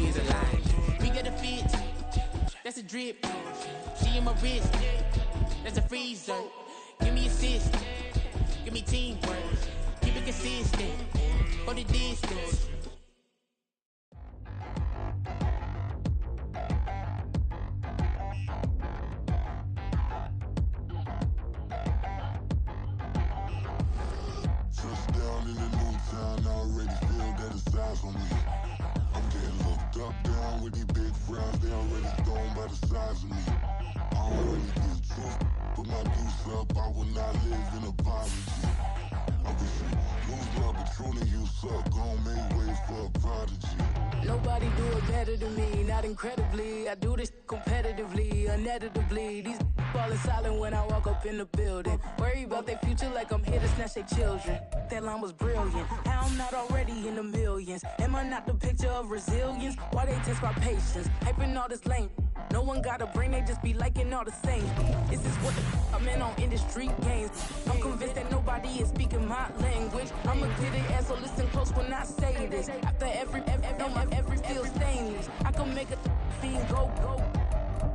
is alive. We get a fit, that's a drip. She in my wrist, that's a freezer. Give me assist, give me teamwork. Keep it consistent, go the distance. Touchdown in the new town, I already feel that it's eyes on me. I'm getting looked up, down with these big frowns, they already thrown by the size of me. I don't really get truth, put my deuce up, I will not live in apology. I wish you lose love, but truly you suck, gon' make way for a prodigy. Nobody do it better than me, not incredibly. I do this competitively, uneditably. These falling silent when I walk up in the building. Worry about their future like I'm here to snatch their children. That line was brilliant. How I'm not already in the millions? Am I not the picture of resilience? Why they test my patience? Hyping all this lame. No one got a brain, they just be liking all the same. This is what I'm in on industry games. I'm convinced that nobody is speaking my language. I'm a good ass, so listen close when I say this. After every feel stainless. I can make a fiend go.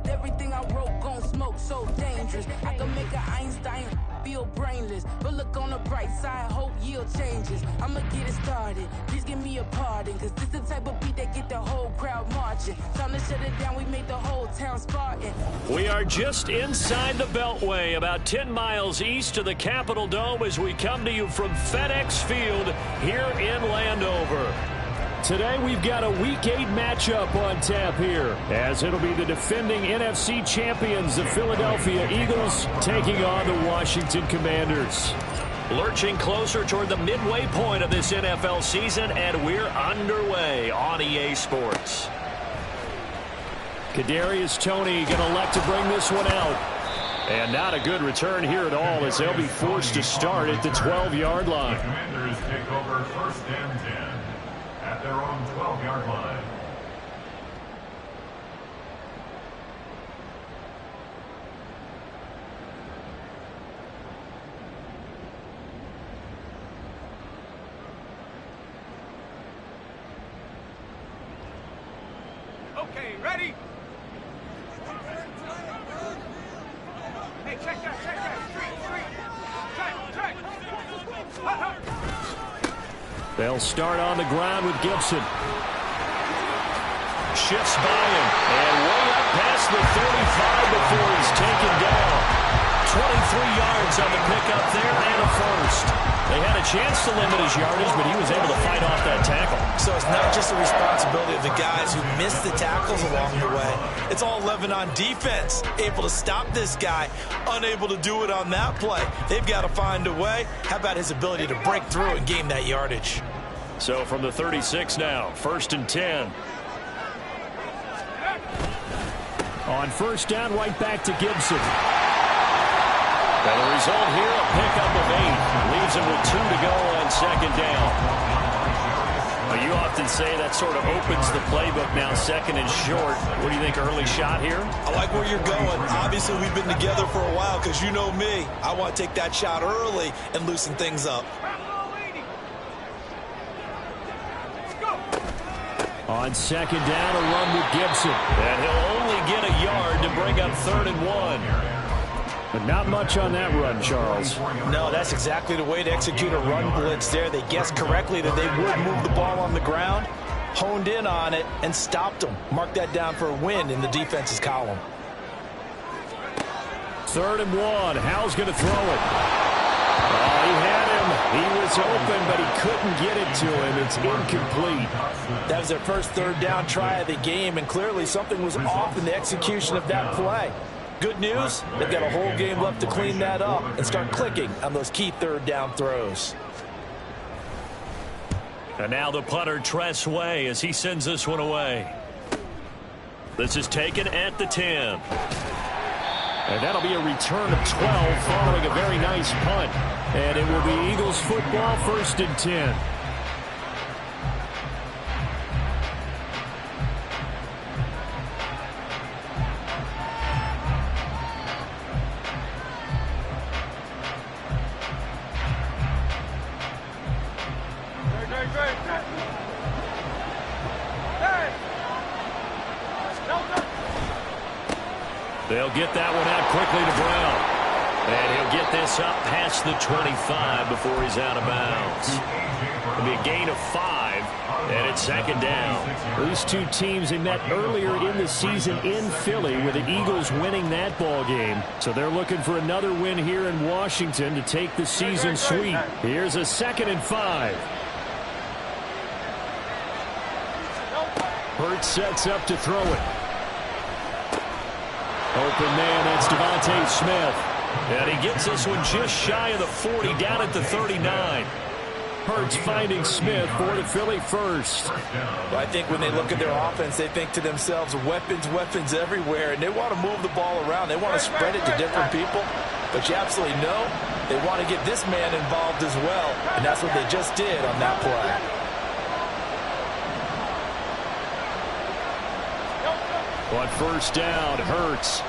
Everything I wrote gon' smoke, so dangerous. I can make an Einstein feel brainless. But look on the bright side, hope yield changes. I'ma get it started, please give me a pardon. Cause this the type of beat that get the whole crowd marching. Time to shut it down, we made the whole town Spartan. We are just inside the Beltway, about 10 miles east of the Capitol Dome as we come to you from FedEx Field here in Landover. Today we've got a Week 8 matchup on tap here, as it'll be the defending NFC champions, the Philadelphia Eagles, taking on the Washington Commanders. Lurching closer toward the midway point of this NFL season, and we're underway on EA Sports. Kadarius Toney going to elect to bring this one out. And not a good return here at all, as they'll be forced to start at the 12-yard line. The Commanders take over 1st and 10. At their own 12-yard line. Okay, ready? Hey, check that. Street. They'll start on the ground with Gibson. Shifts by him. And way up past the 35 before he's taken down. 23 yards on the pickup there and a first. They had a chance to limit his yardage, but he was able to fight off that tackle. So it's not just the responsibility of the guys who missed the tackles along the way. It's all 11 on defense. Able to stop this guy. Unable to do it on that play. They've got to find a way. How about his ability to break through and gain that yardage? So from the 36 now, 1st and 10. On 1st down, right back to Gibson. And the result here, a pickup of 8. Leaves him with 2 to go on 2nd down. Well, you often say that sort of opens the playbook now, 2nd and short. What do you think, early shot here? I like where you're going. Obviously, we've been together for a while because you know me. I want to take that shot early and loosen things up. On 2nd down, a run with Gibson. And he'll only get a yard to bring up 3rd and 1. But not much on that run, Charles. No, that's exactly the way to execute a run blitz there. They guessed correctly that they would move the ball on the ground, honed in on it, and stopped them. Mark that down for a win in the defense's column. 3rd and 1. Howell's going to throw it. Oh, he had him. He was open, but he couldn't get it to him. It's incomplete. That was their first 3rd down try of the game, and clearly something was off in the execution of that play. Good news, they've got a whole game left to clean that up and start clicking on those key 3rd down throws. And now the punter, Tress Way, as he sends this one away. This is taken at the 10. And that'll be a return of 12 following a very nice punt. And it will be Eagles football, 1st and 10. They'll get that one out quickly to Brown. And he'll get this up past the 25 before he's out of bounds. It'll be a gain of 5, and it's second down. These two teams, they met earlier in the season in Philly with the Eagles winning that ball game. So they're looking for another win here in Washington to take the season sweep. Here's a 2nd and 5. Hurts sets up to throw it. Open man, that's Devontae Smith. And he gets this one just shy of the 40, down at the 39. Hurts finding Smith for the Philly first. Well, I think when they look at their offense, they think to themselves, weapons, weapons everywhere, and they want to move the ball around. They want to spread it to different people. But you absolutely know they want to get this man involved as well, and that's what they just did on that play. On first down, Hurts.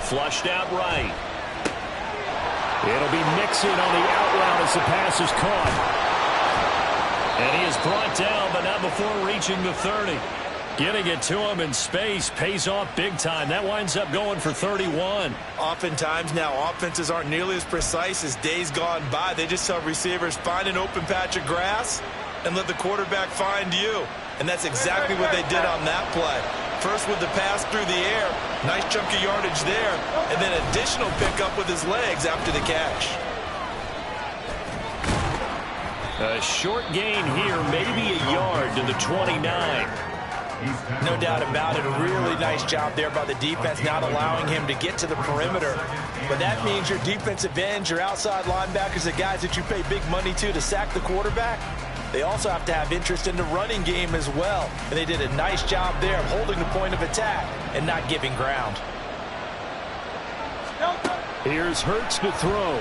Flushed out right. It'll be Mixon on the out route as the pass is caught. And he is brought down, but not before reaching the 30. Getting it to him in space pays off big time. That winds up going for 31. Oftentimes now, offenses aren't nearly as precise as days gone by. They just tell receivers, find an open patch of grass and let the quarterback find you. And that's exactly what they did on that play. First with the pass through the air, nice chunk of yardage there, and then additional pickup with his legs after the catch. A short gain here, maybe a yard to the 29. No doubt about it. A really nice job there by the defense, not allowing him to get to the perimeter. But that means your defensive ends, your outside linebackers, the guys that you pay big money to sack the quarterback, they also have to have interest in the running game as well. And they did a nice job there of holding the point of attack and not giving ground. Here's Hurts to throw.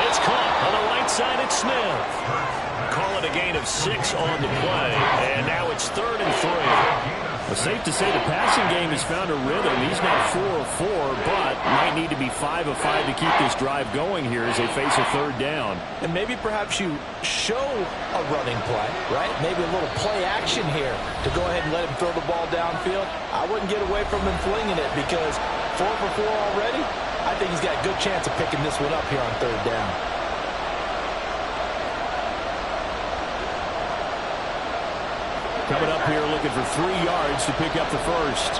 It's caught on the right side. It's Smith. Call it a gain of 6 on the play. And now it's 3rd and 3. It's safe to say the passing game has found a rhythm. He's now 4 of 4, but might need to be 5 of 5 to keep this drive going here as they face a 3rd down. And maybe perhaps you show a running play, right? Maybe a little play action here to go ahead and let him throw the ball downfield. I wouldn't get away from him flinging it because 4 for 4 already. I think he's got a good chance of picking this one up here on 3rd down. Coming up here looking for 3 yards to pick up the first.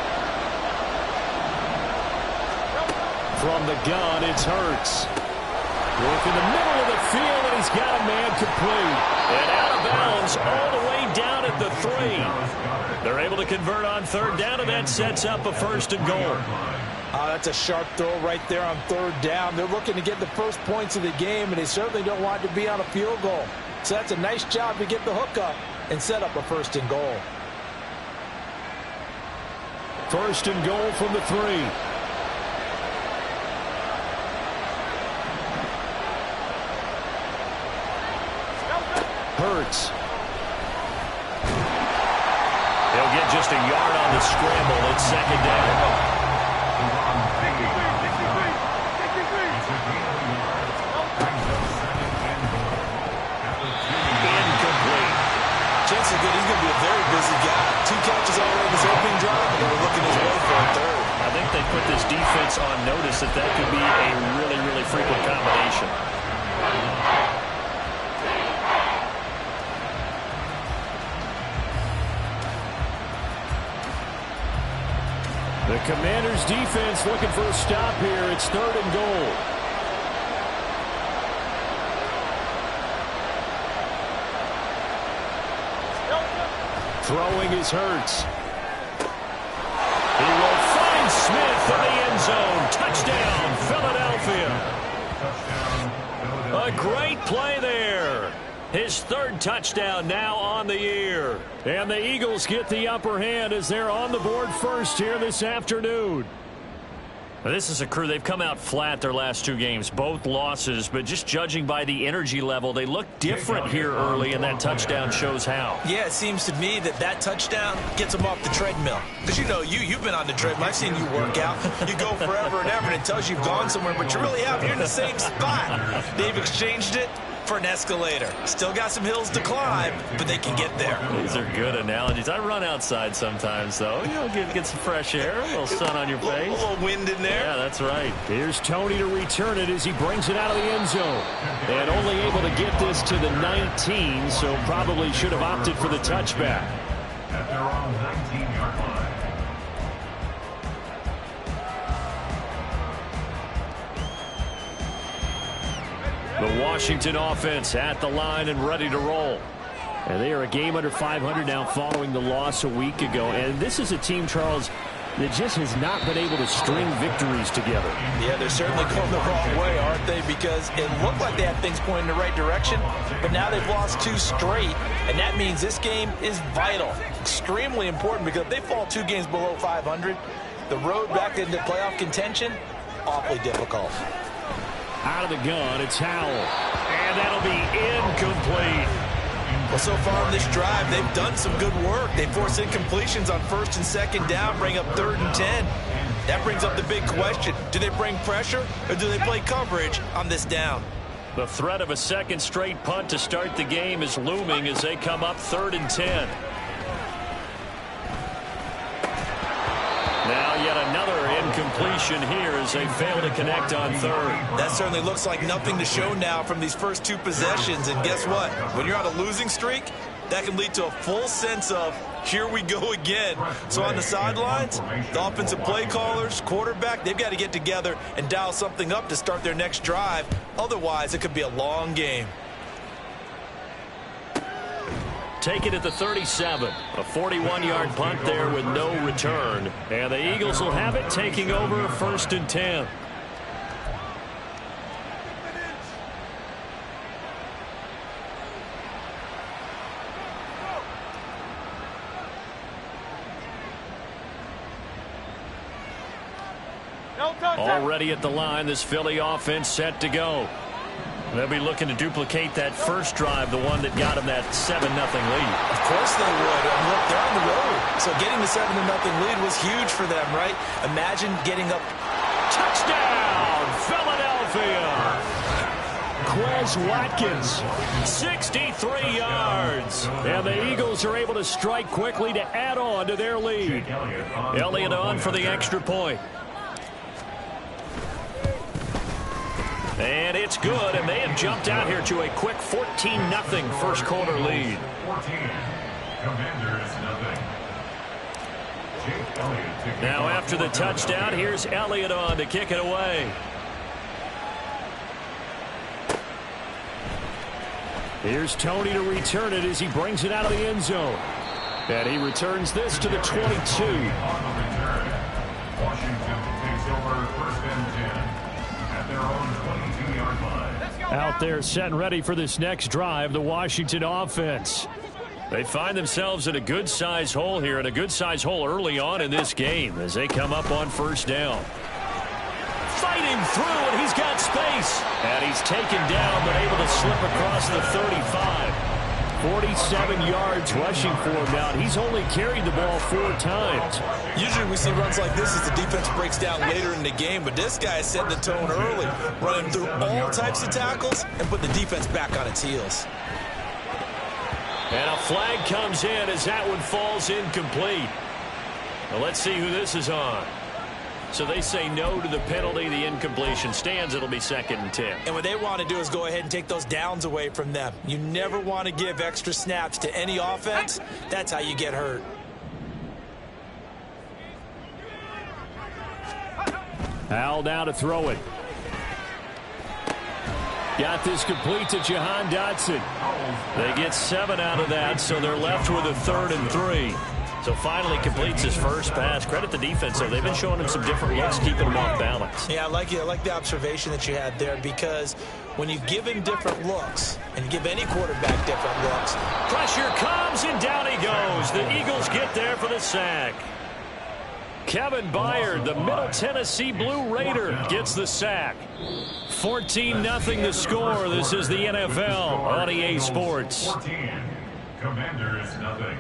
From the gun, it's Hurts. Work in the middle of the field, and he's got a man complete. And out of bounds all the way down at the 3. They're able to convert on 3rd down, and that sets up a 1st and goal. That's a sharp throw right there on 3rd down. They're looking to get the first points of the game, and they certainly don't want it to be on a field goal. So that's a nice job to get the hook up and set up a 1st and goal. 1st and goal from the 3. Hurts. He'll get just a yard on the scramble. It's 2nd down. Chances are good he's going to be a very busy guy. 2 catches already in his opening drive, and we're looking his way for a 3rd. I think they put this defense on notice that that could be a really, really frequent combination. The Commanders' defense looking for a stop here. It's 3rd and goal. Throwing is Hurts. He will find Smith in the end zone. Touchdown, Philadelphia. A great play there. His 3rd touchdown now on the year. And the Eagles get the upper hand as they're on the board first here this afternoon. This is a crew. They've come out flat their last 2 games, both losses, but just judging by the energy level, they look different here early, and that touchdown shows how. Yeah, it seems to me that touchdown gets them off the treadmill. Because, you know, you've been on the treadmill. I've seen you work out. You go forever and ever, and it tells you you've gone somewhere, but you really have. You're in the same spot. They've exchanged it. for an escalator. Still got some hills to climb, but they can get there. These are good analogies. I run outside sometimes, though. You know, get some fresh air, a little sun on your face. A little wind in there. Yeah, that's right. Here's Tony to return it as he brings it out of the end zone. And only able to get this to the 19, so probably should have opted for the touchback. At their own 19-yard line. The Washington offense at the line and ready to roll. And they are a game under 500 now following the loss a week ago. And this is a team, Charles, that just has not been able to string victories together. Yeah, they're certainly going the wrong way, aren't they? Because it looked like they had things pointing in the right direction, but now they've lost 2 straight, and that means this game is vital, extremely important, because if they fall 2 games below 500, the road back into playoff contention, awfully difficult. Out of the gun, it's Howell. And that'll be incomplete. Well, so far on this drive, they've done some good work. They force incompletions on 1st and 2nd down, bring up 3rd and 10. That brings up the big question. Do they bring pressure or do they play coverage on this down? The threat of a second straight punt to start the game is looming as they come up 3rd and 10. Now yet another incompletion here as they fail to connect on 3rd. That certainly looks like nothing to show now from these first 2 possessions. And guess what? When you're on a losing streak, that can lead to a full sense of, here we go again. So on the sidelines, the offensive play callers, quarterback, they've got to get together and dial something up to start their next drive. Otherwise, it could be a long game. Take it at the 37. A 41-yard punt there with no return. And the Eagles will have it, taking over 1st and 10. Already at the line, this Philly offense set to go. They'll be looking to duplicate that first drive, the one that got them that 7-0 lead. Of course they would. Look, they're on the road. So getting the 7-0 lead was huge for them, right? Imagine getting up. Touchdown, Philadelphia! Quez Watkins, 63 yards. And the Eagles are able to strike quickly to add on to their lead. Elliott on for the extra point. And it's good, and they have jumped out here to a quick 14-0 first quarter lead. 14. Commanders, nothing. Jake Elliott taking Now after the touchdown, here's Elliott on to kick it away. Here's Tony to return it as he brings it out of the end zone. And he returns this to the 22. On the return, Washington takes over 1st and 10 at their own 22-yard line. Out there set and ready for this next drive, the Washington offense. They find themselves in a good-sized hole here, and a good-sized hole early on in this game as they come up on 1st down. Fighting through, and he's got space. And he's taken down, but able to slip across the 35. 47 yards rushing for him now. He's only carried the ball 4 times. Usually we see runs like this as the defense breaks down later in the game, but this guy is setting the tone early, running through all types of tackles and put the defense back on its heels. And a flag comes in as that one falls incomplete. Well, let's see who this is on. So they say no to the penalty. The incompletion stands. It'll be 2nd and 10. And what they want to do is go ahead and take those downs away from them. You never want to give extra snaps to any offense. That's how you get hurt. Howell now to throw it. Got this complete to Jahan Dotson. They get 7 out of that, so they're left with a 3rd and 3. So finally completes his first pass. Credit the defense, though. They've been showing him some different looks, keeping him off balance. Yeah, I like the observation that you had there, because when you give him different looks, and you give any quarterback different looks. Pressure comes, and down he goes. The Eagles get there for the sack. Kevin Byard, the Middle Tennessee Blue Raider, gets the sack. 14-0 the score. This is the NFL on EA Sports. 14. Commanders, nothing.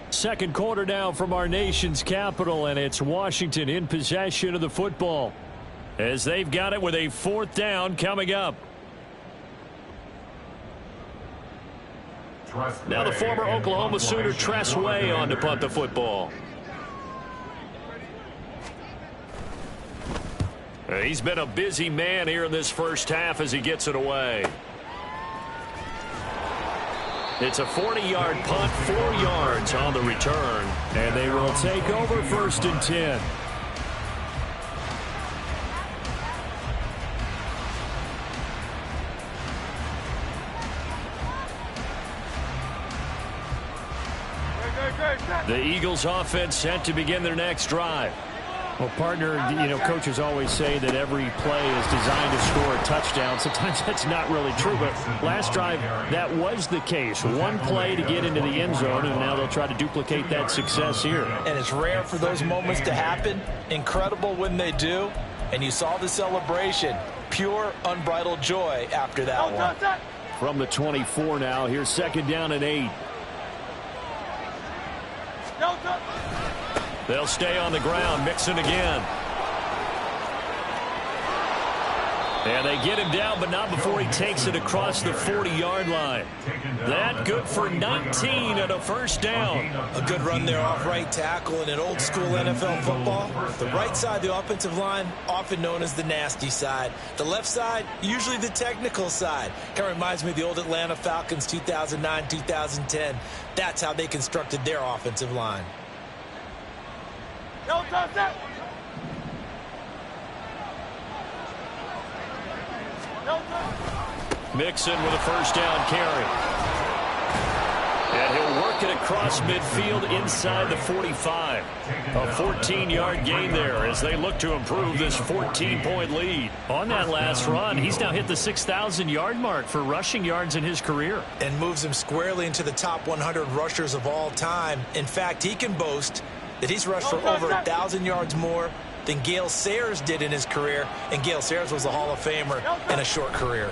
Second quarter now from our nation's capital, and it's Washington in possession of the football as they've got it with a 4th down coming up. Now the former Oklahoma Sooner Tress Way on to punt the football. He's been a busy man here in this first half as he gets it away. It's a 40-yard punt, 4 yards on the return. And they will take over 1st and 10. The Eagles offense set to begin their next drive. Well, partner, coaches always say that every play is designed to score a touchdown. Sometimes that's not really true, but last drive, that was the case. One play to get into the end zone, and now they'll try to duplicate that success here. And it's rare for those moments to happen. Incredible when they do. And you saw the celebration. Pure, unbridled joy after that one. From the 24 now, here's 2nd down and 8. They'll stay on the ground. Mixon again. And they get him down, but not before he takes it across the 40-yard line. That good for 19 and a 1st down. A good run there off right tackle in an old-school NFL football. The right side, the offensive line, often known as the nasty side. The left side, usually the technical side. Kind of reminds me of the old Atlanta Falcons 2009-2010. That's how they constructed their offensive line. Mixon with a 1st down carry. And he'll work it across midfield inside the 45. A 14-yard gain there as they look to improve this 14-point lead. On that last run, he's now hit the 6,000-yard mark for rushing yards in his career. And moves him squarely into the top 100 rushers of all time. In fact, he can boast that he's rushed for over 1,000 yards more than Gale Sayers did in his career. And Gale Sayers was a Hall of Famer in a short career.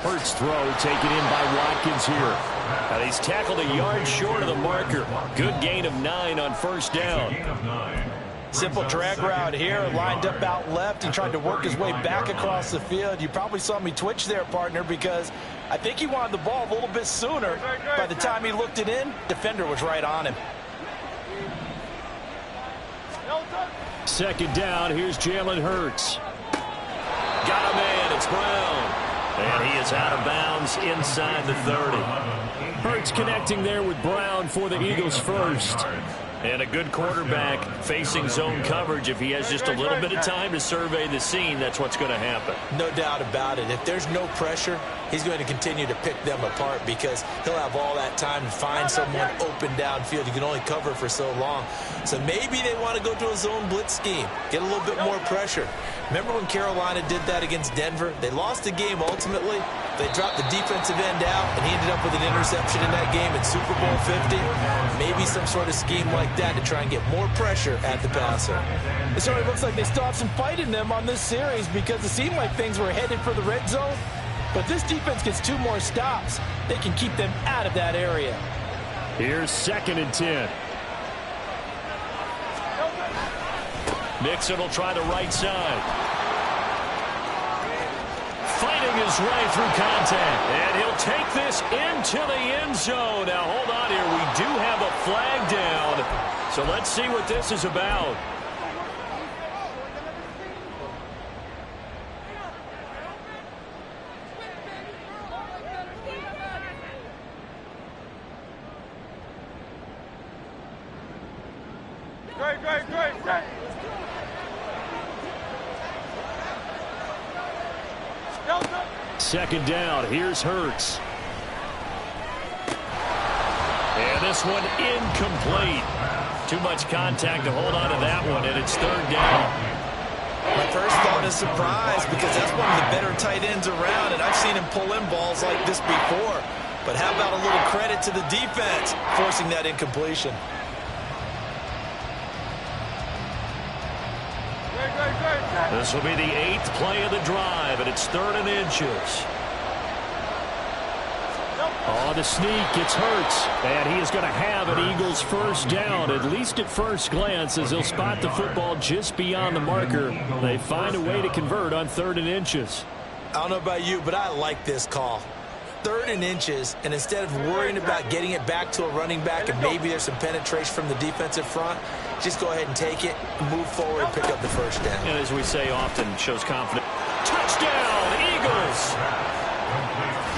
Hurts throw taken in by Watkins here. And he's tackled a yard short of the marker. Good gain of 9 on 1st down. Simple drag route here, lined up out left. He tried to work his way back across the field. You probably saw me twitch there, partner, because I think he wanted the ball a little bit sooner. By the time he looked it in, defender was right on him. 2nd down, here's Jalen Hurts. Got a man, it's Brown. And he is out of bounds inside the 30. Hurts connecting there with Brown for the Eagles first. And a good quarterback facing zone coverage. If he has just a little bit of time to survey the scene, that's what's going to happen. No doubt about it. If there's no pressure, he's going to continue to pick them apart because he'll have all that time to find someone open downfield. You can only cover for so long. So maybe they want to go to a zone blitz scheme, get a little bit more pressure. Remember when Carolina did that against Denver? They lost the game ultimately. They dropped the defensive end out, and he ended up with an interception in that game in Super Bowl 50. Maybe some sort of scheme like that to try and get more pressure at the passer. It certainly looks like they still have some fight in them on this series because it seemed like things were headed for the red zone. But this defense gets 2 more stops. They can keep them out of that area. Here's 2nd and 10. Mixon will try the right side. Fighting his way through contact. And he'll take this into the end zone. Now, hold on here. We do have a flag down. So let's see what this is about. Great. 2nd down. Here's Hurts. And this one incomplete. Too much contact to hold on to that one, and it's 3rd down. My first thought is surprise because that's one of the better tight ends around, and I've seen him pull in balls like this before. But how about a little credit to the defense forcing that incompletion? This will be the 8th play of the drive, and it's 3rd and inches. On the sneak, it's Hurts, and he is going to have an Eagles 1st down, at least at first glance, as he'll spot the football just beyond the marker. They find a way to convert on 3rd and inches. I don't know about you, but I like this call. 3rd and inches, and instead of worrying about getting it back to a running back and maybe there's some penetration from the defensive front, just go ahead and take it, move forward, and pick up the first down. And as we say often, shows confidence. Touchdown, Eagles!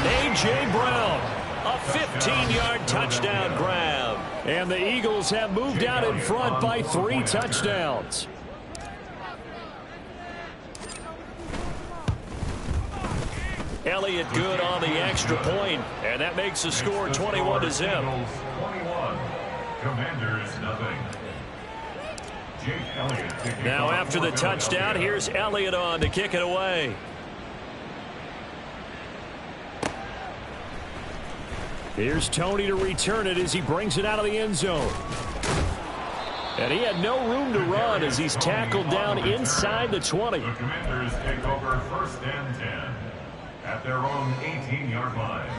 A.J. Brown, a 15-yard touchdown grab. And the Eagles have moved out in front by 3 touchdowns. Elliott good on the extra point, and that makes the score 21-0. 21. Commanders nothing. Jake Elliott. Now after the touchdown, here's Elliott on to kick it away. Here's Tony to return it as he brings it out of the end zone. And he had no room to run as he's tackled down inside the 20. The Commanders take over 1st and 10 at their own 18-yard line.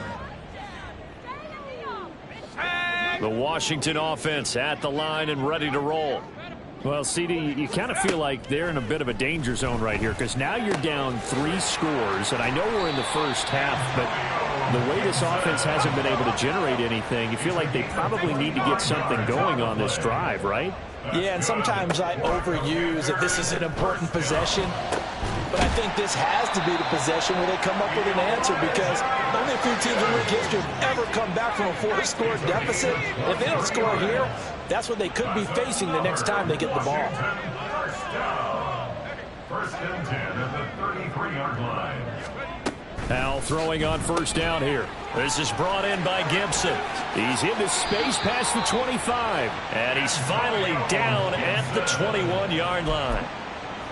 The Washington offense at the line and ready to roll. Well, CD, you kind of feel like they're in a bit of a danger zone right here because now you're down 3 scores, and I know we're in the first half, but the way this offense hasn't been able to generate anything, you feel like they probably need to get something going on this drive, right? Yeah, and sometimes I overuse that this is an important possession, but I think this has to be the possession where they come up with an answer because only a few teams in league history have ever come back from a 4-score deficit. If they don't score here, that's what they could be facing the next time they get the ball. First and 10 at the 33-yard line. Now throwing on first down here. This is brought in by Gibson. He's into space past the 25. And he's finally down at the 21-yard line.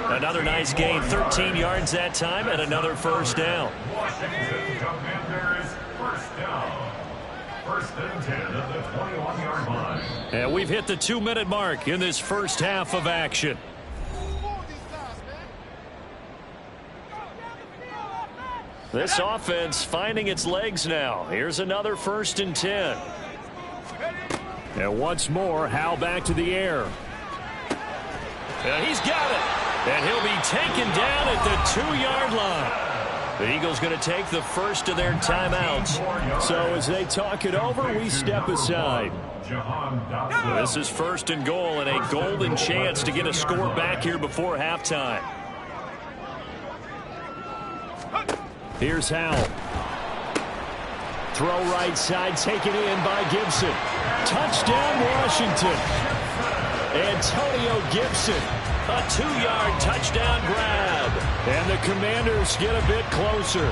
Another nice gain, 13 yards that time, and another first down. Washington Commanders first down. First and 10 at the 21-yard line. And we've hit the 2-minute mark in this first half of action. This offense finding its legs now. Here's another 1st and 10. And once more, Howell back to the air. And he's got it. And he'll be taken down at the 2-yard line. The Eagles going to take the first of their timeouts. So as they talk it over, we step aside. This is 1st and goal and a golden chance to get a score back here before halftime. Here's Howell. Throw right side, taken in by Gibson. Touchdown, Washington. Antonio Gibson, a 2-yard touchdown grab. And the Commanders get a bit closer.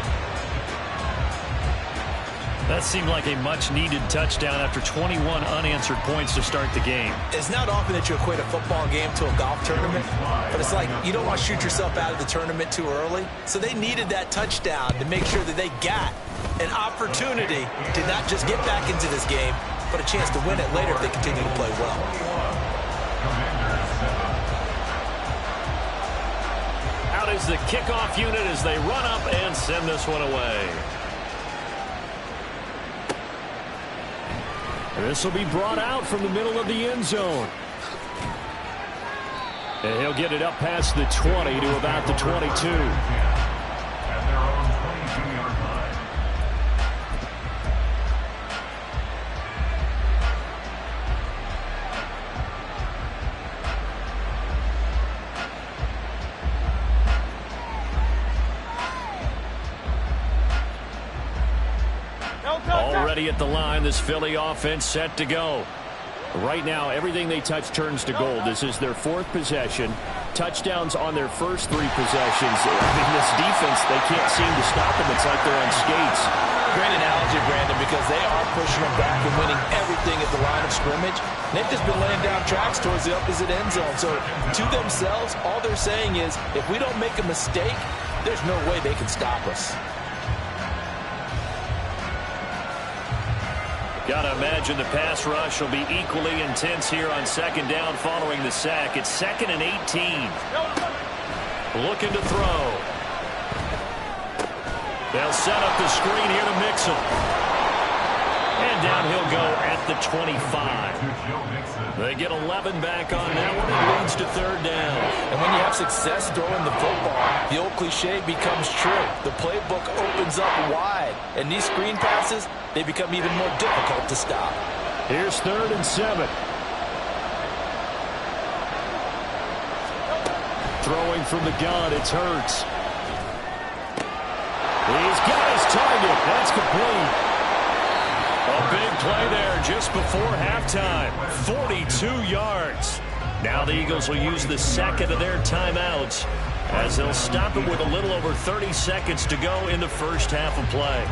That seemed like a much-needed touchdown after 21 unanswered points to start the game. It's not often that you equate a football game to a golf tournament, but it's like you don't want to shoot yourself out of the tournament too early. So they needed that touchdown to make sure that they got an opportunity to not just get back into this game, but a chance to win it later if they continue to play well. Out is the kickoff unit as they run up and send this one away. This will be brought out from the middle of the end zone. And he'll get it up past the 20 to about the 22. At their own 22-yard line. Already at the line, this Philly offense set to go. Right now, everything they touch turns to gold. This is their 4th possession. Touchdowns on their first 3 possessions. I mean, this defense, they can't seem to stop them. It's like they're on skates. Great analogy, Brandon, because they are pushing them back and winning everything at the line of scrimmage. And they've just been laying down tracks towards the opposite end zone. So to themselves, all they're saying is, if we don't make a mistake, there's no way they can stop us. Got to imagine the pass rush will be equally intense here on 2nd down following the sack. It's 2nd and 18. Looking to throw. They'll set up the screen here to Mixon. And down he'll go at the 25. They get 11 back on that one. It leads to third down. And when you have success throwing the football, the old cliche becomes true. The playbook opens up wide, and these screen passes, they become even more difficult to stop. Here's 3rd and 7. Throwing from the gun, it's Hurts. He's got his target. That's complete. A big play there just before halftime. 42 yards. Now the Eagles will use the second of their timeouts as they'll stop it with a little over 30 seconds to go in the first half of play.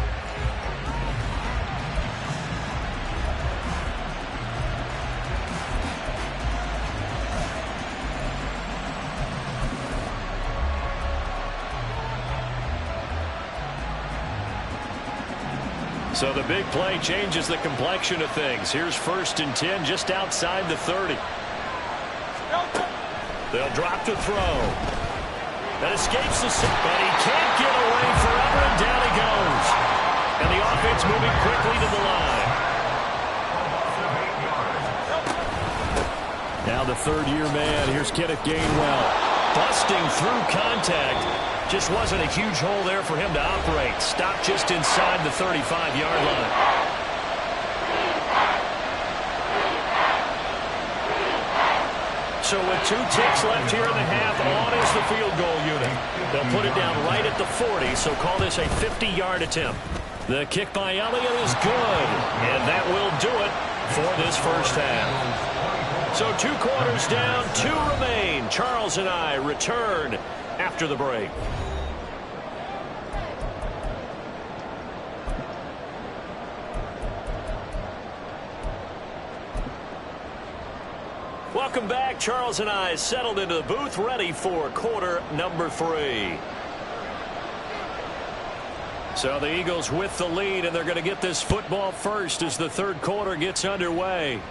So the big play changes the complexion of things. Here's 1st and 10 just outside the 30. They'll drop to throw. That escapes the set, but he can't get away forever, and down he goes. And the offense moving quickly to the line. Now the 3rd-year man. Here's Kenneth Gainwell. Busting through contact. Just wasn't a huge hole there for him to operate. Stopped just inside the 35-yard line. So with 2 ticks left here in the half, on is the field goal unit. They'll put it down right at the 40, so call this a 50-yard attempt. The kick by Elliott is good, and that will do it for this first half. So 2 quarters down, 2 remain. Charles and I return after the break. Welcome back. Charles and I settled into the booth, ready for quarter number 3. So the Eagles with the lead, and they're going to get this football first as the 3rd quarter gets underway.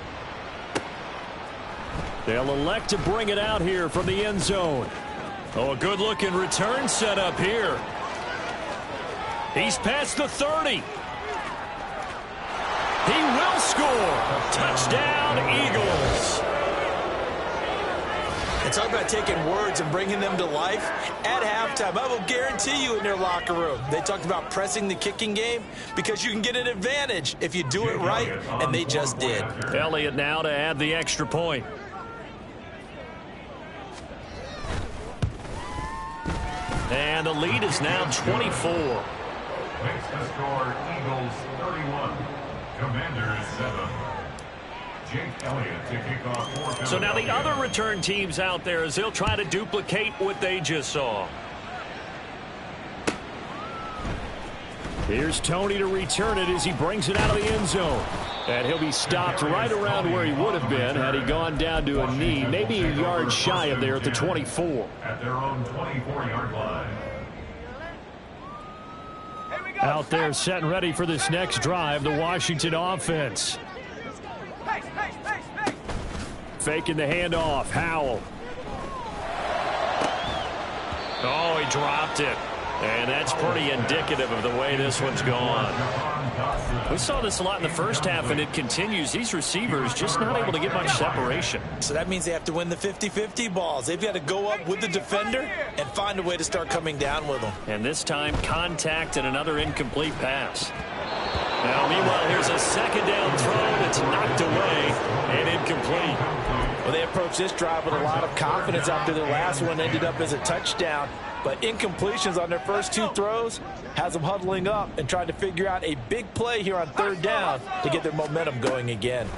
They'll elect to bring it out here from the end zone. Oh, a good-looking return set up here. He's past the 30. He will score. Touchdown, Eagles. And talk about taking words and bringing them to life. At halftime, I will guarantee you in their locker room, they talked about pressing the kicking game because you can get an advantage if you do it right, and they just did. Elliott now to add the extra point. And the lead is now 24. Makes the score Eagles 31, Commanders 7. Jake Elliott to kick off. So now the other return teams out there as they'll try to duplicate what they just saw. Here's Tony to return it as he brings it out of the end zone. And he'll be stopped right around where he would have been had he gone down to a knee, maybe a yard shy of there at the 24. At their own 24-yard line. Out there set and ready for this next drive, the Washington offense. Faking the handoff, Howell. Oh, he dropped it. And that's pretty indicative of the way this one's gone. We saw this a lot in the first half, and it continues. These receivers just not able to get much separation. So that means they have to win the 50-50 balls. They've got to go up with the defender and find a way to start coming down with them. And this time, contact and another incomplete pass. Now, meanwhile, here's a second down throw that's knocked away and incomplete. Well, they approached this drive with a lot of confidence after their last one ended up as a touchdown. But incompletions on their first 2 throws has them huddling up and trying to figure out a big play here on 3rd down to get their momentum going again.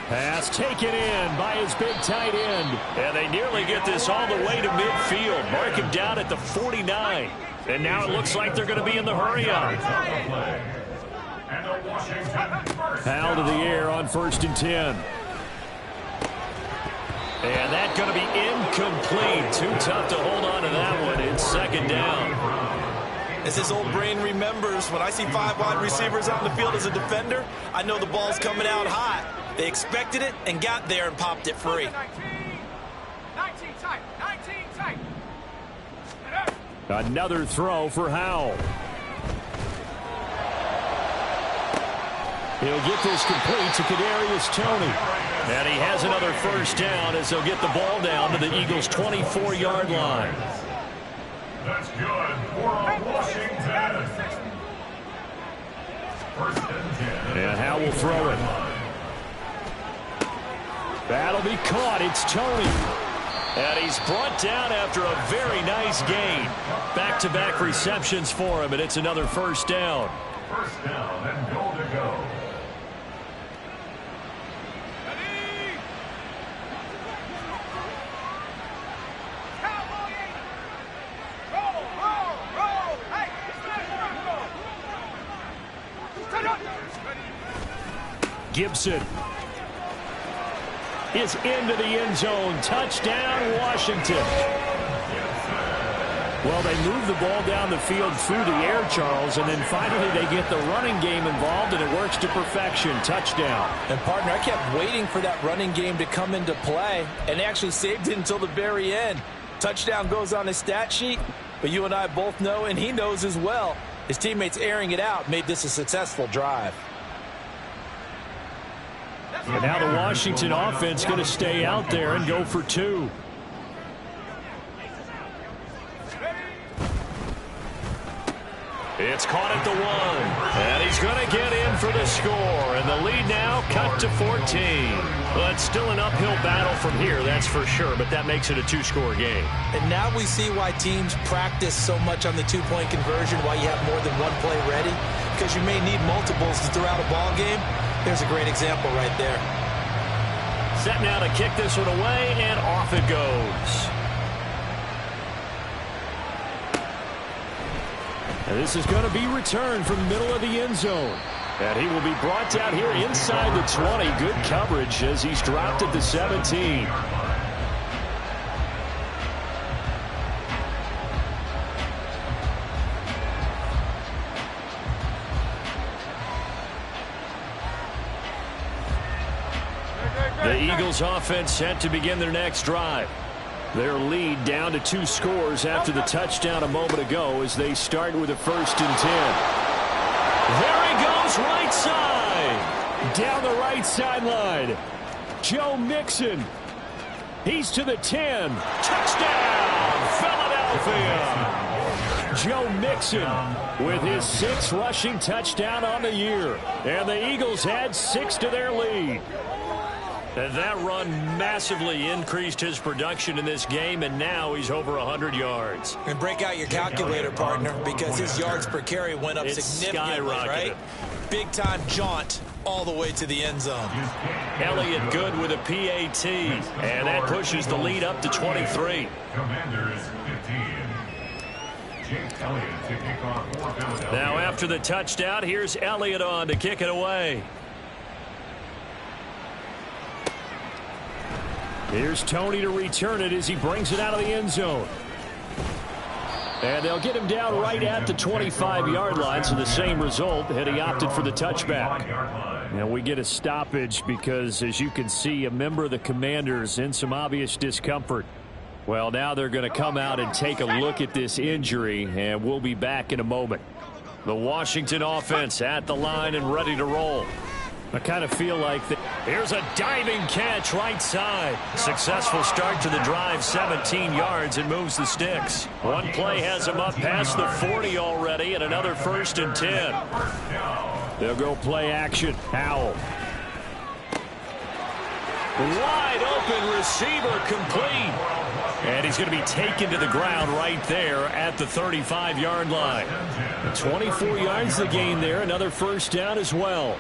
Pass taken in by his big tight end. And they nearly get this all the way to midfield. Mark him down at the 49. And now it looks like they're going to be in the hurry-up. Howell to the air on 1st and 10. And that's going to be incomplete. Too tough to hold on to that one. It's 2nd down. As this old brain remembers, when I see 5 wide receivers on the field as a defender, I know the ball's coming out hot. They expected it and got there and popped it free. 19 tight. Another throw for Howell. He'll get this complete to Kadarius Toney. And he has another first down as they'll get the ball down to the Eagles' 24-yard line. That's good for Washington. First and 10. And Howe will throw it. That'll be caught. It's Toney. And he's brought down after a very nice gain. Back-to-back receptions for him, and it's another first down. First down and goal to go. Gibson is into the end zone. Touchdown, Washington. Well, they move the ball down the field through the air, Charles, and then finally they get the running game involved, and it works to perfection. Touchdown. And, partner, I kept waiting for that running game to come into play, and they actually saved it until the very end. Touchdown goes on his stat sheet, but you and I both know, and he knows as well, his teammates airing it out made this a successful drive. And now the Washington offense going to stay out there and go for two. It's caught at the 1. And he's going to get in for the score. And the lead now cut to 14. Well, it's still an uphill battle from here, that's for sure. But that makes it a two-score game. And now we see why teams practice so much on the two-point conversion, why you have more than one play ready. Because you may need multiples to throw out a ball game. There's a great example right there. Set now to kick this one away, and off it goes. And this is going to be returned from the middle of the end zone. And he will be brought down here inside the 20. Good coverage as he's dropped at the 17. The Eagles offense set to begin their next drive. Their lead down to 2 scores after the touchdown a moment ago as they start with a 1st and 10. There he goes, right side. Down the right sideline. Joe Mixon. He's to the 10. Touchdown, Philadelphia. Joe Mixon with his 6th rushing touchdown on the year. And the Eagles add 6 to their lead. And that run massively increased his production in this game, and now he's over 100 yards. And break out your calculator, partner, because his yards per carry went up significantly, right? Big-time jaunt all the way to the end zone. Elliott good with a PAT, and that pushes the lead up to 23. Commanders 15. Jake Elliott to kick off for Philadelphia. Now after the touchdown, here's Elliott on to kick it away. Here's Toney to return it as he brings it out of the end zone. And they'll get him down right at the 25-yard line, so the same result had he opted for the touchback. Now we get a stoppage because, as you can see, a member of the Commanders in some obvious discomfort. Well, now they're going to come out and take a look at this injury, and we'll be back in a moment. The Washington offense at the line and ready to roll. I kind of feel like here's a diving catch right side. Successful start to the drive, 17 yards, and moves the sticks. One play has him up past the 40 already, and another 1st and 10. They'll go play action. Howell. Wide open receiver complete. And he's going to be taken to the ground right there at the 35-yard line. 24 yards the gain there, another 1st down as well.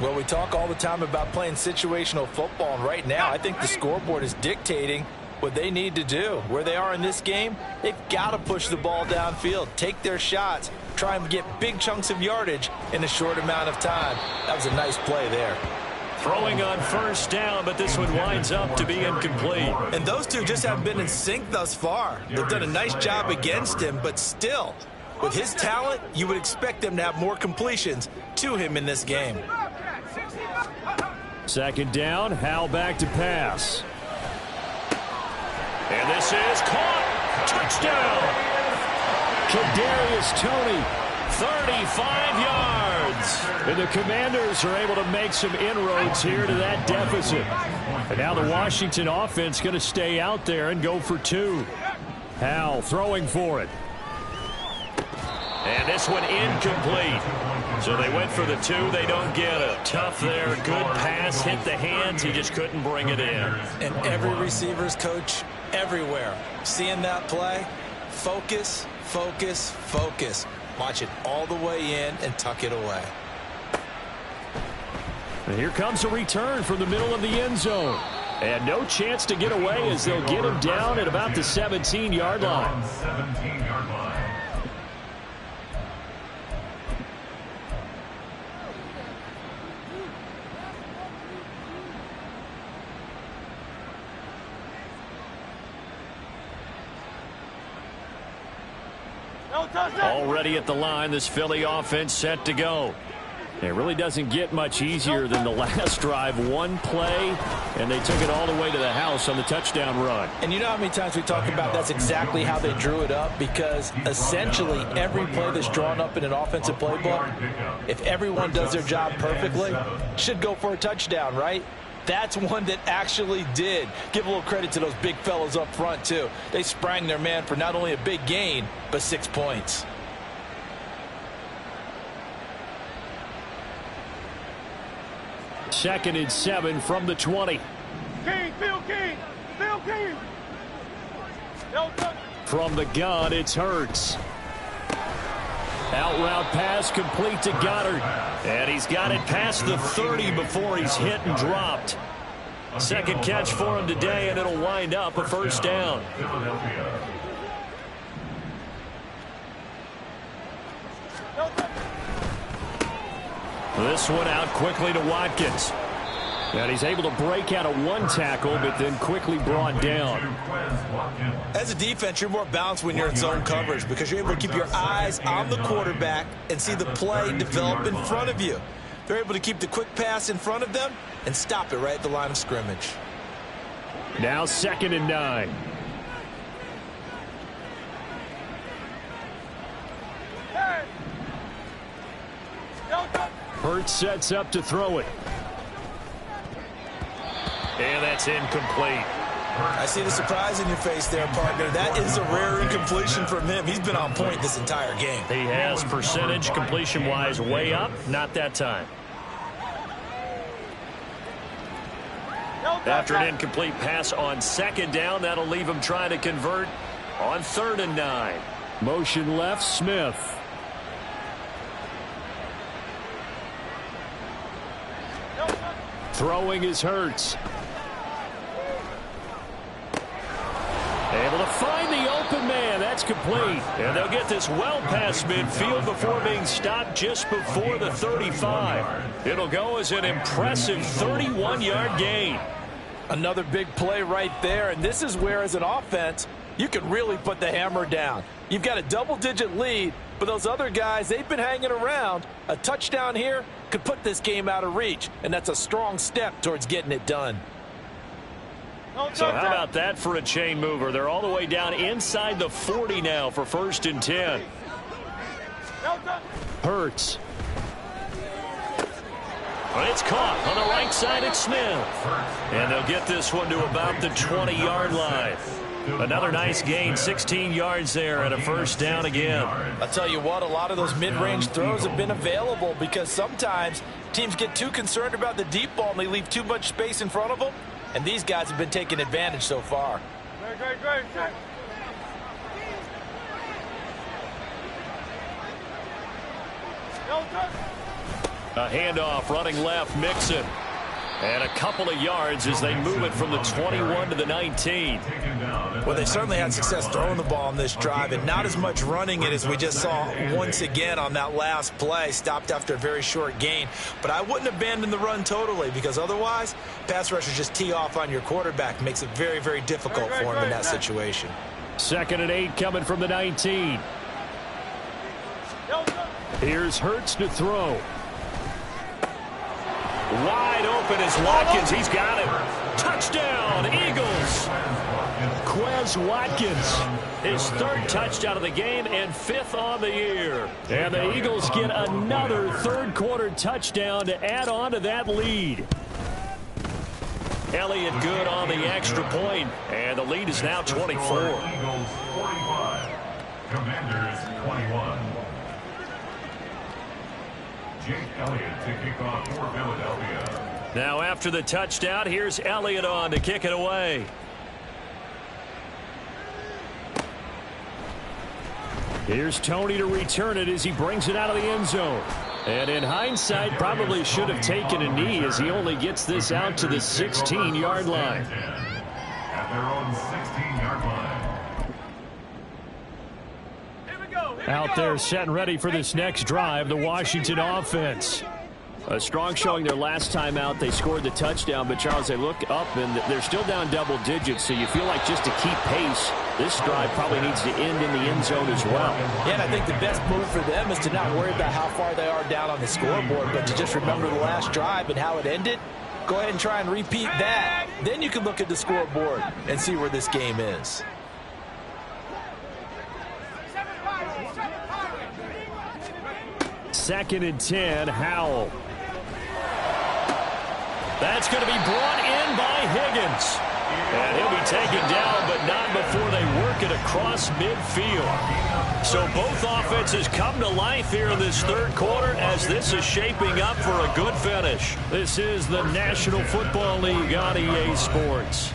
Well, we talk all the time about playing situational football, and right now I think the scoreboard is dictating what they need to do. Where they are in this game, they've got to push the ball downfield, take their shots, try and get big chunks of yardage in a short amount of time. That was a nice play there. Throwing on 1st down, but this one winds up to be incomplete. And those two just haven't been in sync thus far. They've done a nice job against him, but still, with his talent, you would expect them to have more completions to him in this game. 2nd down, Howell back to pass. And this is caught. Touchdown. Kadarius Toney, 35 yards. downs. And the Commanders are able to make some inroads here to that deficit. And now the Washington offense going to stay out there and go for 2. Howell throwing for it. And this one incomplete. So they went for the 2. They don't get it. Tough there. Good pass. Hit the hands. He just couldn't bring it in. And every receiver's coach everywhere, seeing that play, focus, focus, focus. Watch it all the way in and tuck it away. And here comes a return from the middle of the end zone. And no chance to get away as they'll get him down at about the 17-yard line. 17-yard line. Already at the line, this Philly offense set to go. It really doesn't get much easier than the last drive. One play, and they took it all the way to the house on the touchdown run. And you know how many times we talk about that's exactly how they drew it up, because essentially every play that's drawn up in an offensive playbook, if everyone does their job perfectly, should go for a touchdown, right? That's one that actually did. Give a little credit to those big fellas up front, too. They sprang their man for not only a big gain, but 6 points. Second and 7 from the 20. King, Phil King, Phil King. From the gun, it's Hurts. Out route pass complete to Goddard. And he's got it past the 30 before he's hit and dropped. Second catch for him today, and it'll wind up a first down. This one out quickly to Watkins. And he's able to break out of one tackle, but then quickly brought down. As a defense, you're more balanced when you're in zone coverage because you're able to keep your eyes on the quarterback and see the play develop in front of you. They're able to keep the quick pass in front of them and stop it right at the line of scrimmage. Now 2nd and 9. Hurts sets up to throw it. And that's incomplete. I see the surprise in your face there, partner. That is a rare incompletion from him. He's been on point this entire game. He has percentage completion-wise way up. Not that time. After an incomplete pass on 2nd down, that'll leave him trying to convert on 3rd and 9. Motion left, Smith. Throwing is Hurts. Able to find the open man. That's complete. And they'll get this well past midfield before being stopped just before the 35. It'll go as an impressive 31-yard gain. Another big play right there, and this is where, as an offense, you can really put the hammer down. You've got a double-digit lead, but those other guys, they've been hanging around. A touchdown here could put this game out of reach, and that's a strong step towards getting it done. So how about that for a chain mover? They're all the way down inside the 40 now for 1st and 10. Hurts. But it's caught on the right side at Smith. And they'll get this one to about the 20-yard line. Another nice gain, 16 yards there and a first down again. I'll tell you what, a lot of those mid-range throws have been available because sometimes teams get too concerned about the deep ball and they leave too much space in front of them. And these guys have been taking advantage so far. Great. A handoff running left, Mixon. And a couple of yards as they move it from the 21 to the 19. Well, they certainly had success throwing the ball on this drive and not as much running it as we just saw once again on that last play. Stopped after a very short gain. But I wouldn't abandon the run totally because otherwise, pass rushers just tee off on your quarterback. Makes it very, very difficult for him in that situation. 2nd and 8 coming from the 19. Here's Hurts to throw. Wide open is Watkins. He's got it. Touchdown, Eagles. Quez Watkins, his 3rd touchdown of the game and 5th on the year. And the Eagles get another 3rd-quarter touchdown to add on to that lead. Elliott good on the extra point, and the lead is now 24. Eagles 45, Commanders 21. Jake Elliott to kick off for Philadelphia. Now after the touchdown, here's Elliott on to kick it away. Here's Tony to return it as he brings it out of the end zone. And in hindsight, probably should have taken a knee as he only gets this out to the 16-yard line. At their own 16-yard line. Out there set and ready for this next drive, the Washington offense. A strong showing their last time out. They scored the touchdown, but Charles, they look up and they're still down double digits, so you feel like just to keep pace, this drive probably needs to end in the end zone as well. Yeah, and I think the best move for them is to not worry about how far they are down on the scoreboard, but to just remember the last drive and how it ended. Go ahead and try and repeat that. Then you can look at the scoreboard and see where this game is. Second and 10, Howell. That's going to be brought in by Higgins. And he'll be taken down, but not before they work it across midfield. So both offenses come to life here in this 3rd quarter as this is shaping up for a good finish. This is the National Football League on EA Sports.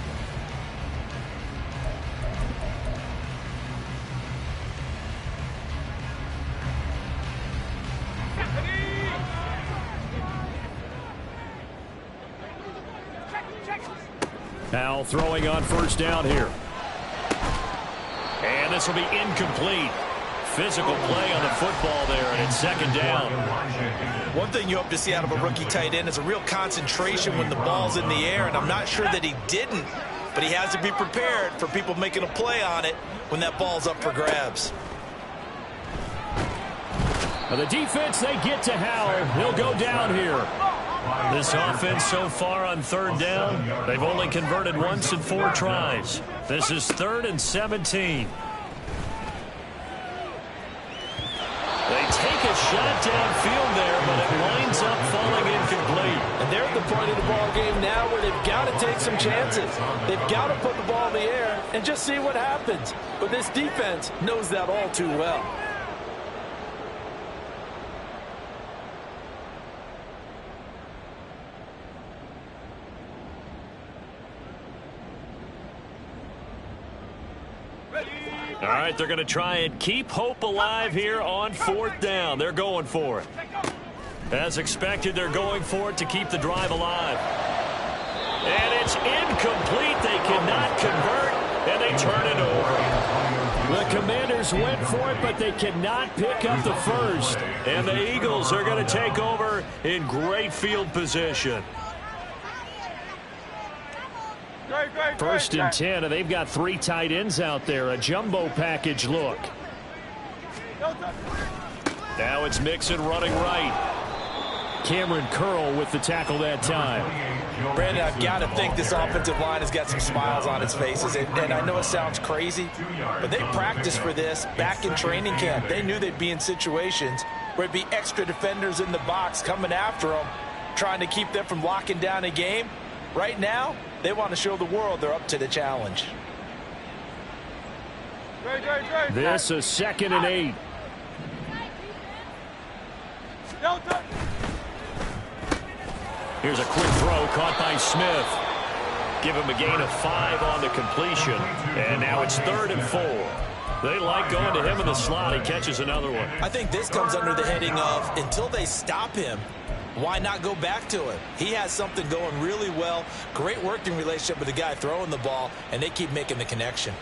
Now throwing on first down here. And this will be incomplete. Physical play on the football there, and it's 2nd down. One thing you hope to see out of a rookie tight end is a real concentration when the ball's in the air, and I'm not sure that he didn't, but he has to be prepared for people making a play on it when that ball's up for grabs. Now the defense, they get to Howell. He'll go down here. This offense so far on 3rd down, they've only converted once in 4 tries. This is 3rd and 17. They take a shot downfield there, but it winds up falling incomplete. And they're at the point of the ball game now where they've got to take some chances. They've got to put the ball in the air and just see what happens. But this defense knows that all too well. All right, they're going to try and keep hope alive here on 4th down. They're going for it. As expected, they're going for it to keep the drive alive. And it's incomplete. They cannot convert, and they turn it over. The Commanders went for it, but they cannot pick up the first. And the Eagles are going to take over in great field position. First and 10, and they've got 3 tight ends out there. A jumbo package look. Now it's Mixon running right. Cameron Curl with the tackle that time. Brandon, I've got to think this offensive line has got some smiles on its faces. And I know it sounds crazy, but they practiced for this back in training camp. They knew they'd be in situations where it'd be extra defenders in the box coming after them, trying to keep them from locking down a game. Right now, they want to show the world they're up to the challenge. This is 2nd and 8. Here's a quick throw caught by Smith. Give him a gain of 5 on the completion. And now it's 3rd and 4. They like going to him in the slot. He catches another one. I think this comes under the heading of until they stop him, why not go back to it? He has something going really well. Great working relationship with the guy throwing the ball, and they keep making the connection.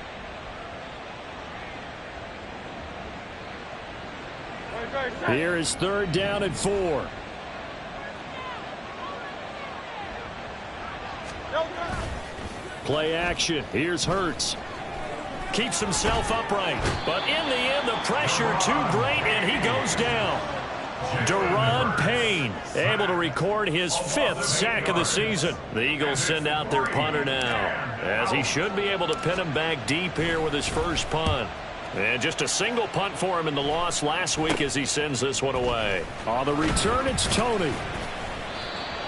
Here is 3rd down and 4. Play action. Here's Hurts. Keeps himself upright. But in the end, the pressure too great, and he goes down. Daron Payne able to record his 5th sack of the season. The Eagles send out their punter now, as he should be able to pin him back deep here with his first punt. And just a single punt for him in the loss last week as he sends this one away. On the return, it's Toney.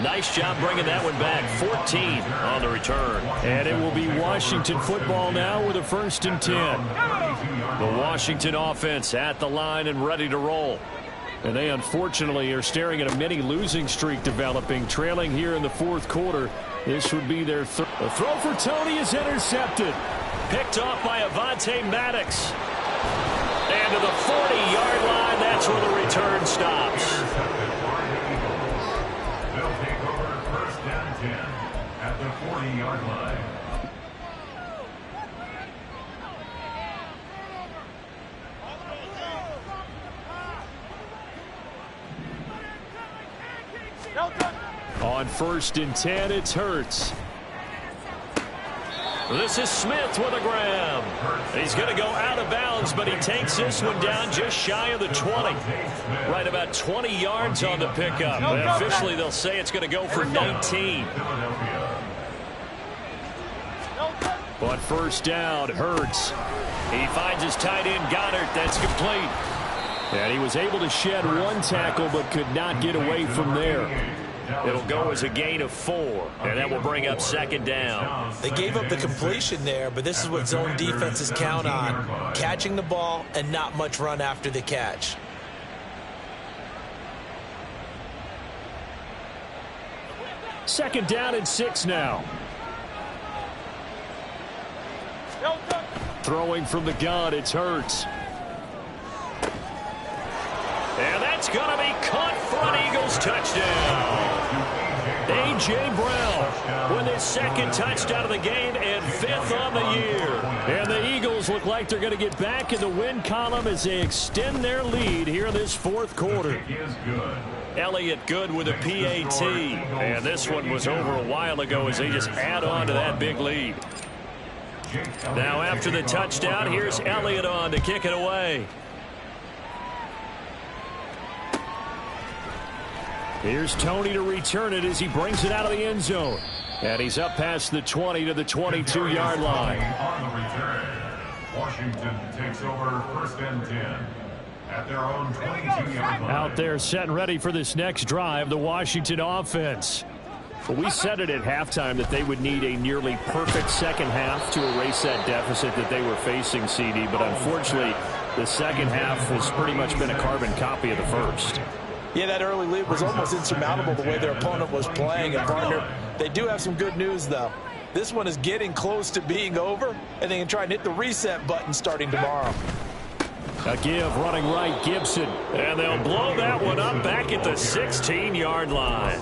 Nice job bringing that one back. 14 on the return. And it will be Washington football now with a 1st and 10. The Washington offense at the line and ready to roll. And they unfortunately are staring at a mini losing streak developing, trailing here in the 4th quarter. This would be their third. The throw for Toney is intercepted. Picked off by Avonte Maddox. And to the 40-yard line, that's where the return stops. They'll take over 1st and 10 at the 40-yard line. On 1st and 10, it's Hurts. This is Smith with a grab. He's going to go out of bounds, but he takes this one down just shy of the 20. Right about 20 yards on the pickup. Officially, they'll say it's going to go for 19. On 1st down, Hurts. He finds his tight end, Goddard. That's complete. And he was able to shed 1 tackle, but could not get away from there. It'll go as a gain of 4, and that will bring up 2nd down. They gave up the completion there, but this is what zone defenses count on. Catching the ball and not much run after the catch. Second down and 6 now. Throwing from the gun, it's Hurts. And that's going to be caught for an Eagles touchdown. A.J. Brown with his 2nd touchdown of the game and 5th on the year. And the Eagles look like they're going to get back in the win column as they extend their lead here in this 4th quarter. Elliott Good with a PAT. And this one was over a while ago as they just add on to that big lead. Now after the touchdown, here's Elliott on to kick it away. Here's Toney to return it as he brings it out of the end zone. And he's up past the 20 to the 22-yard line. On the return, Washington takes over 1st and 10 at their own 22-yard line. Out there set and ready for this next drive, the Washington offense. Well, we said it at halftime that they would need a nearly perfect second half to erase that deficit that they were facing, CD. But unfortunately, the second half has pretty much been a carbon copy of the first. Yeah, that early lead was almost insurmountable the way their opponent was playing. And, partner, they do have some good news, though. This one is getting close to being over, and they can try and hit the reset button starting tomorrow. A give running right, Gibson. And they'll blow that one up back at the 16-yard line.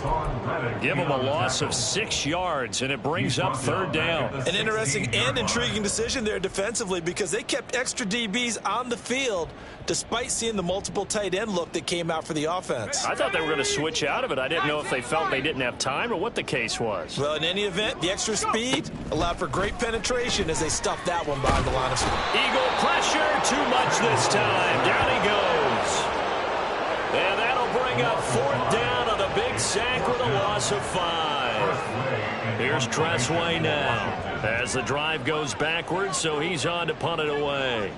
Give them a loss of 6 yards, and it brings up 3rd down. An interesting and intriguing decision there defensively because they kept extra DBs on the field despite seeing the multiple tight end look that came out for the offense. I thought they were going to switch out of it. I didn't know if they felt they didn't have time or what the case was. Well, in any event, the extra speed allowed for great penetration as they stuffed that one behind the line of scrimmage. Eagle pressure, too much this time. Down he goes. And that'll bring up 4th down on the big sack with a loss of 5. Here's Tressway now as the drive goes backwards, so he's on to punt it away.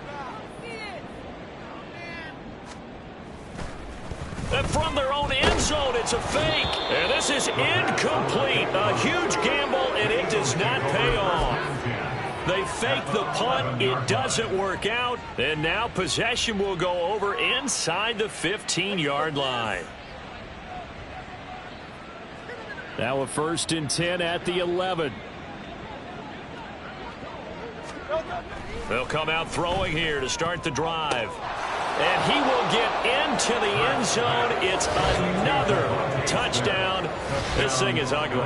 And from their own end zone, it's a fake. And this is incomplete. A huge gamble, and it does not pay off. They fake the punt. It doesn't work out. And now possession will go over inside the 15-yard line. Now a 1st and 10 at the 11. They'll come out throwing here to start the drive. And he will get into the end zone. It's another touchdown. This thing is ugly.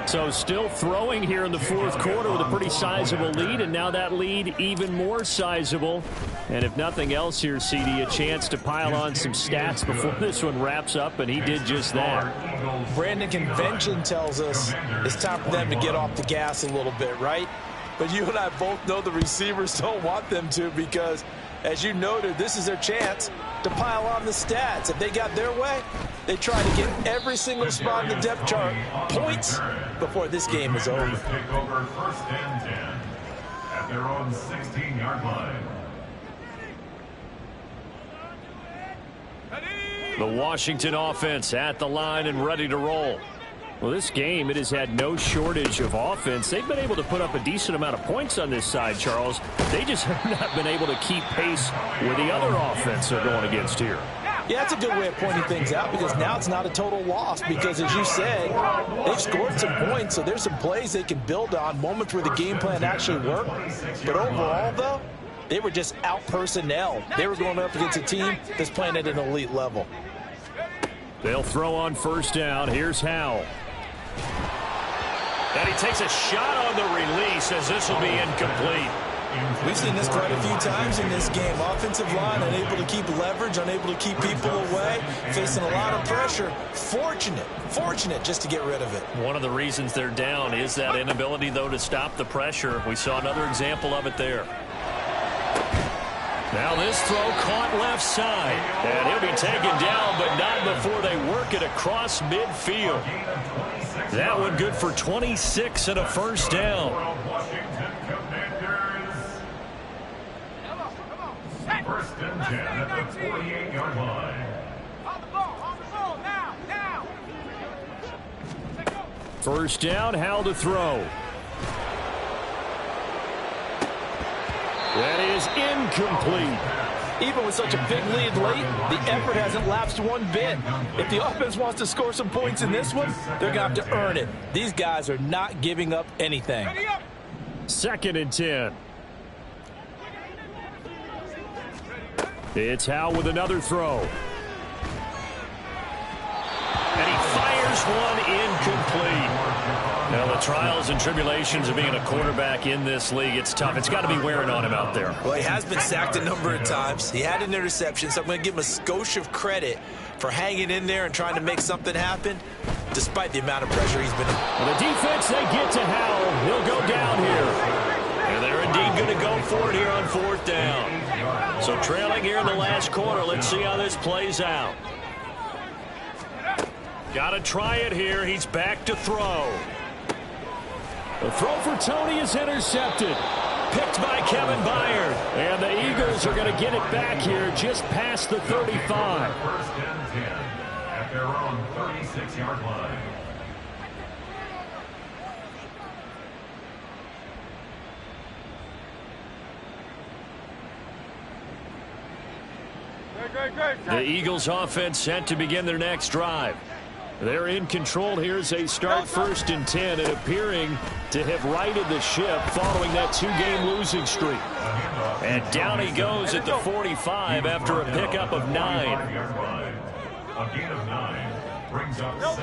So still throwing here in the 4th quarter with a pretty sizable lead, and now that lead even more sizable. And if nothing else here, CD, a chance to pile on some stats before this one wraps up, and he did just that. Brandon, convention tells us it's time for them to get off the gas a little bit, right? But you and I both know the receivers don't want them to because as you noted, this is their chance to pile on the stats. If they got their way, they try to get every single spot in the depth chart points before this game is over. Take over 1st and 10 at their own 16-yard line. The Washington offense at the line and ready to roll. Well, this game, it has had no shortage of offense. They've been able to put up a decent amount of points on this side, Charles. They just have not been able to keep pace with the other offense they're going against here. Yeah, that's a good way of pointing things out because now it's not a total loss because, as you said, they've scored some points, so there's some plays they can build on, moments where the game plan actually worked. But overall, though, they were just out-personnel. They were going up against a team that's playing at an elite level. They'll throw on 1st down. Here's Howell. And he takes a shot on the release as this will be incomplete. We've seen this quite a few times in this game. Offensive line unable to keep leverage, unable to keep people away, facing a lot of pressure. Fortunate just to get rid of it. One of the reasons they're down is that inability, though, to stop the pressure. We saw another example of it there. Now this throw caught left side. And he'll be taken down, but not before they work it across midfield. That one good for 26 and a 1st down. Washington Commanders. 1st and 10 at the 48-yard line. On the ball, now. 1st down, Howell to throw. That is incomplete. Even with such a big lead late, the effort hasn't lapsed one bit. If the offense wants to score some points in this one, they're going to have to earn it. These guys are not giving up anything. 2nd and 10. It's Howell with another throw. And he fires one incomplete. Now, the trials and tribulations of being a quarterback in this league, it's tough. It's got to be wearing on him out there. Well, he has been sacked a number of times. He had an interception, so I'm going to give him a skosh of credit for hanging in there and trying to make something happen, despite the amount of pressure he's been in. Well, the defense, they get to Howell. He'll go down here. And they're indeed going to go for it here on 4th down. So trailing here in the last quarter. Let's see how this plays out. Got to try it here. He's back to throw. The throw for Tony is intercepted. Picked by Kevin Byard. And the Eagles are going to get it back here just past the 35. 1st and 10 at their own 36-yard line. The Eagles offense set to begin their next drive. They're in control here as they start 1st and 10 and appearing to have righted the ship following that 2-game losing streak. And down he goes at the 45 after a pickup of 9. A gain of 9 brings up 2nd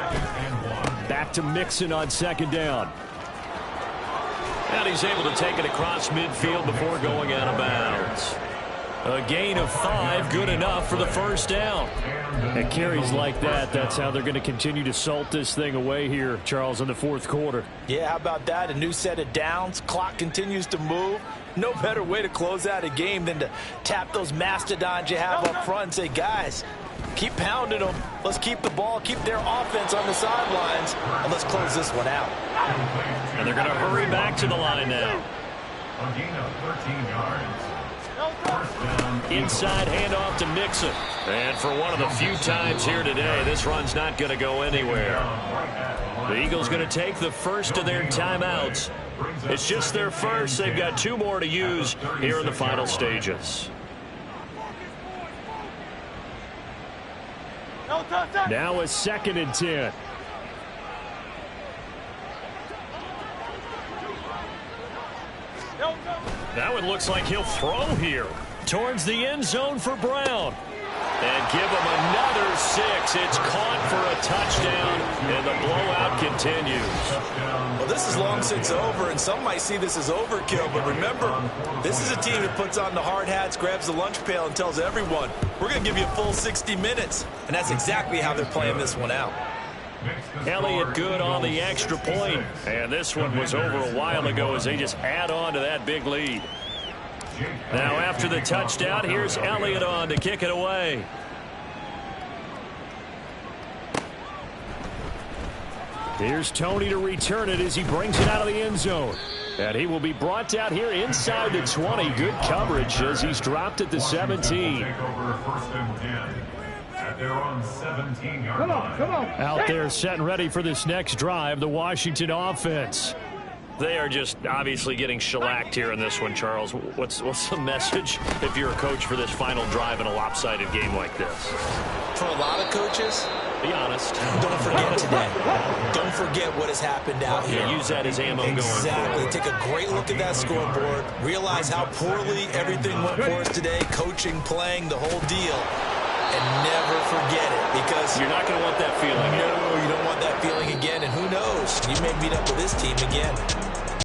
and 1. Back to Mixon on 2nd down. And he's able to take it across midfield before going out of bounds. A gain of 5, good enough for the 1st down. And carries like that, that's how they're going to continue to salt this thing away here, Charles, in the 4th quarter. Yeah, how about that? A new set of downs. Clock continues to move. No better way to close out a game than to tap those mastodons you have up front and say, guys, keep pounding them. Let's keep the ball, keep their offense on the sidelines, and let's close this one out. And they're going to hurry back to the line now. A gain of 13 yards. Inside handoff to Mixon. And for one of the few times here today, this run's not going to go anywhere. The Eagles going to take the first of their timeouts. It's just their first. They've got 2 more to use here in the final stages. Now it's 2nd and 10. That one looks like he'll throw here towards the end zone for Brown. And give him another 6. It's caught for a touchdown, and the blowout continues. Well, this is long since over, and some might see this as overkill, but remember, this is a team that puts on the hard hats, grabs the lunch pail, and tells everyone, we're going to give you a full 60 minutes. And that's exactly how they're playing this one out. Elliott good on the extra point. And this one was over a while ago as they just add on to that big lead. Now after the touchdown, here's Elliott on to kick it away. Here's Tony to return it as he brings it out of the end zone. And he will be brought down here inside the 20. Good coverage as he's dropped at the 17. Out there set and ready for this next drive, the Washington offense. They are just obviously getting shellacked here in this one, Charles. What's the message if you're a coach for this final drive in a lopsided game like this? For a lot of coaches, be honest. Don't forget today. Don't forget what has happened out here. Use that as ammo going forward. Exactly. Take a great look at that scoreboard. Realize how poorly everything went for us today. Coaching, playing, the whole deal. And never forget it, because you're not going to want that feeling. No, you don't want that feeling again. And who knows? You may meet up with this team again.